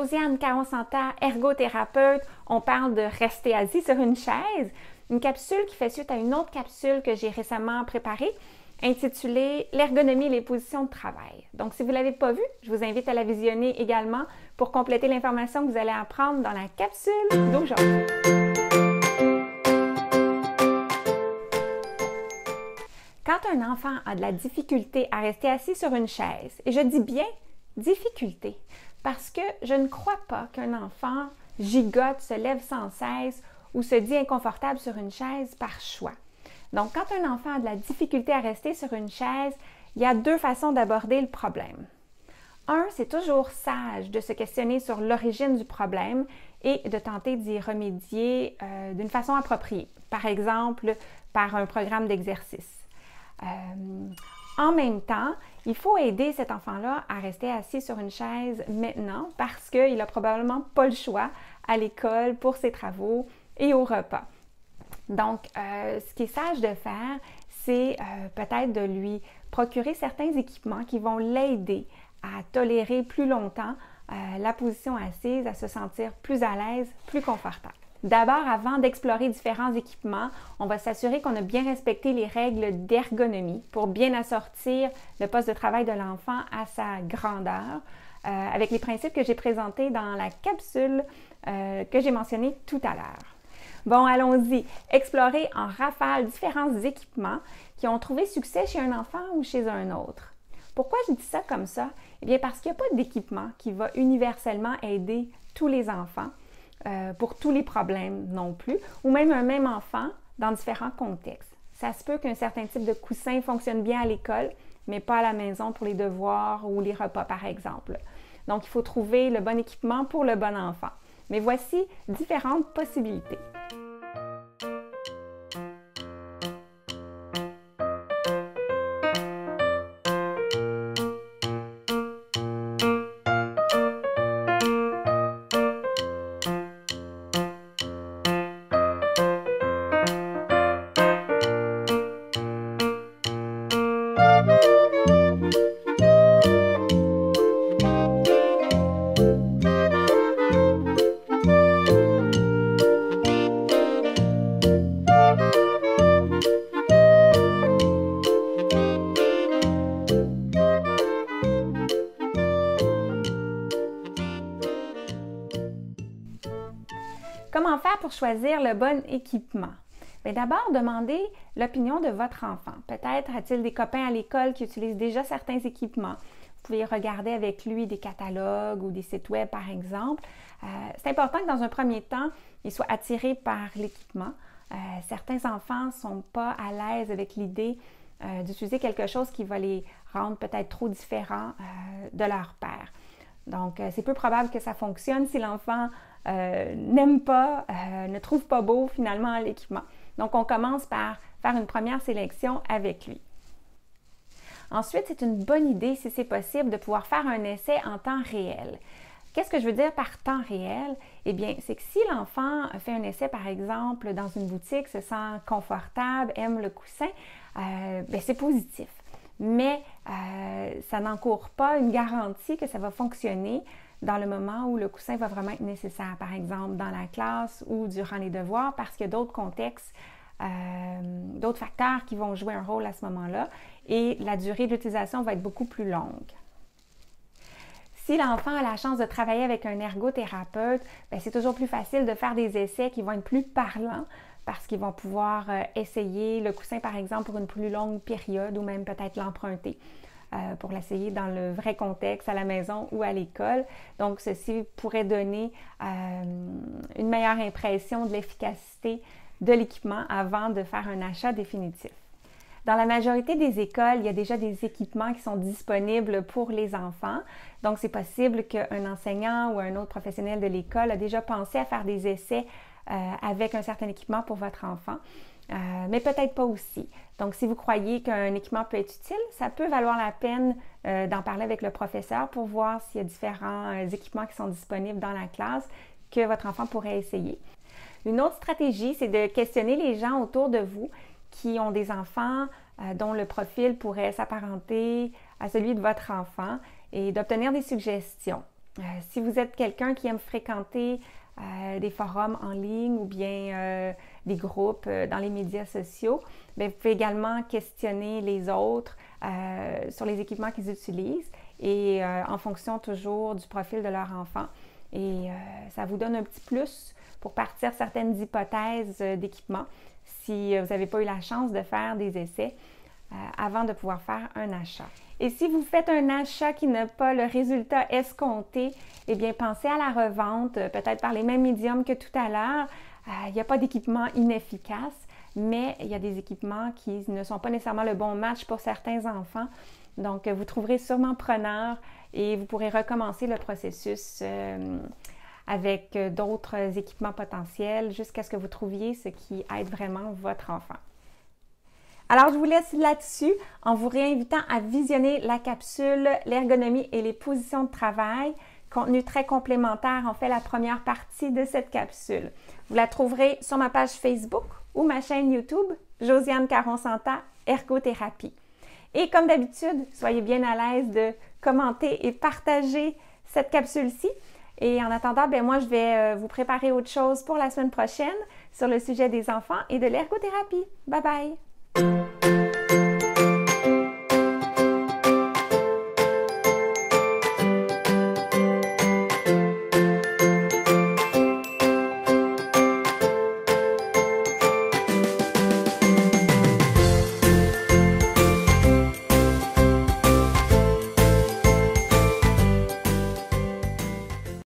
Josiane Caron-Santa, ergothérapeute. On parle de rester assis sur une chaise. Une capsule qui fait suite à une autre capsule que j'ai récemment préparée, intitulée « L'ergonomie et les positions de travail ». Donc, si vous ne l'avez pas vue, je vous invite à la visionner également pour compléter l'information que vous allez apprendre dans la capsule d'aujourd'hui. Quand un enfant a de la difficulté à rester assis sur une chaise, et je dis bien difficulté, parce que je ne crois pas qu'un enfant gigote, se lève sans cesse ou se dit inconfortable sur une chaise par choix. Donc, quand un enfant a de la difficulté à rester sur une chaise, il y a deux façons d'aborder le problème. Un, c'est toujours sage de se questionner sur l'origine du problème et de tenter d'y remédier d'une façon appropriée, par exemple par un programme d'exercice. En même temps, il faut aider cet enfant-là à rester assis sur une chaise maintenant parce qu'il n'a probablement pas le choix à l'école pour ses travaux et au repas. Donc, ce qui est sage de faire, c'est peut-être de lui procurer certains équipements qui vont l'aider à tolérer plus longtemps la position assise, à se sentir plus à l'aise, plus confortable. D'abord, avant d'explorer différents équipements, on va s'assurer qu'on a bien respecté les règles d'ergonomie pour bien assortir le poste de travail de l'enfant à sa grandeur, avec les principes que j'ai présentés dans la capsule que j'ai mentionnée tout à l'heure. Bon, allons-y. Explorer en rafale différents équipements qui ont trouvé succès chez un enfant ou chez un autre. Pourquoi je dis ça comme ça? Eh bien, parce qu'il n'y a pas d'équipement qui va universellement aider tous les enfants pour tous les problèmes non plus, ou même un même enfant dans différents contextes. Ça se peut qu'un certain type de coussin fonctionne bien à l'école, mais pas à la maison pour les devoirs ou les repas, par exemple. Donc, il faut trouver le bon équipement pour le bon enfant. Mais voici différentes possibilités. Comment faire pour choisir le bon équipement? D'abord, demandez l'opinion de votre enfant. Peut-être a-t-il des copains à l'école qui utilisent déjà certains équipements. Vous pouvez regarder avec lui des catalogues ou des sites web, par exemple. C'est important que dans un premier temps, il soit attiré par l'équipement. Certains enfants ne sont pas à l'aise avec l'idée d'utiliser quelque chose qui va les rendre peut-être trop différents de leur père. Donc, c'est peu probable que ça fonctionne si l'enfant n'aime pas, ne trouve pas beau finalement l'équipement. Donc, on commence par faire une première sélection avec lui. Ensuite, c'est une bonne idée, si c'est possible, de pouvoir faire un essai en temps réel. Qu'est-ce que je veux dire par temps réel? Eh bien, c'est que si l'enfant fait un essai, par exemple, dans une boutique, se sent confortable, aime le coussin, c'est positif. Mais ça n'encourt pas une garantie que ça va fonctionner dans le moment où le coussin va vraiment être nécessaire, par exemple dans la classe ou durant les devoirs, parce qu'il y a d'autres contextes, d'autres facteurs qui vont jouer un rôle à ce moment-là et la durée de l'utilisation va être beaucoup plus longue. Si l'enfant a la chance de travailler avec un ergothérapeute, c'est toujours plus facile de faire des essais qui vont être plus parlants parce qu'ils vont pouvoir essayer le coussin, par exemple, pour une plus longue période ou même peut-être l'emprunter pour l'essayer dans le vrai contexte, à la maison ou à l'école. Donc, ceci pourrait donner une meilleure impression de l'efficacité de l'équipement avant de faire un achat définitif. Dans la majorité des écoles, il y a déjà des équipements qui sont disponibles pour les enfants. Donc, c'est possible qu'un enseignant ou un autre professionnel de l'école a déjà pensé à faire des essais avec un certain équipement pour votre enfant, mais peut-être pas aussi. Donc, si vous croyez qu'un équipement peut être utile, ça peut valoir la peine d'en parler avec le professeur pour voir s'il y a différents équipements qui sont disponibles dans la classe que votre enfant pourrait essayer. Une autre stratégie, c'est de questionner les gens autour de vous qui ont des enfants dont le profil pourrait s'apparenter à celui de votre enfant et d'obtenir des suggestions. Si vous êtes quelqu'un qui aime fréquenter des forums en ligne ou bien des groupes dans les médias sociaux, bien, vous pouvez également questionner les autres sur les équipements qu'ils utilisent et en fonction toujours du profil de leur enfant. Et ça vous donne un petit plus pour partir certaines hypothèses d'équipement si vous n'avez pas eu la chance de faire des essais avant de pouvoir faire un achat. Et si vous faites un achat qui n'a pas le résultat escompté, eh bien, pensez à la revente, peut-être par les mêmes médiums que tout à l'heure. Il n'y a pas d'équipement inefficace, mais il y a des équipements qui ne sont pas nécessairement le bon match pour certains enfants. Donc, vous trouverez sûrement preneur et vous pourrez recommencer le processus avec d'autres équipements potentiels jusqu'à ce que vous trouviez ce qui aide vraiment votre enfant. Alors, je vous laisse là-dessus en vous réinvitant à visionner la capsule « L'ergonomie et les positions de travail ». Contenu très complémentaire, en fait, la première partie de cette capsule. Vous la trouverez sur ma page Facebook ou ma chaîne YouTube, Josiane Caron-Santa, Ergothérapie. Et comme d'habitude, soyez bien à l'aise de commenter et partager cette capsule-ci. Et en attendant, bien, moi, je vais vous préparer autre chose pour la semaine prochaine sur le sujet des enfants et de l'ergothérapie. Bye bye!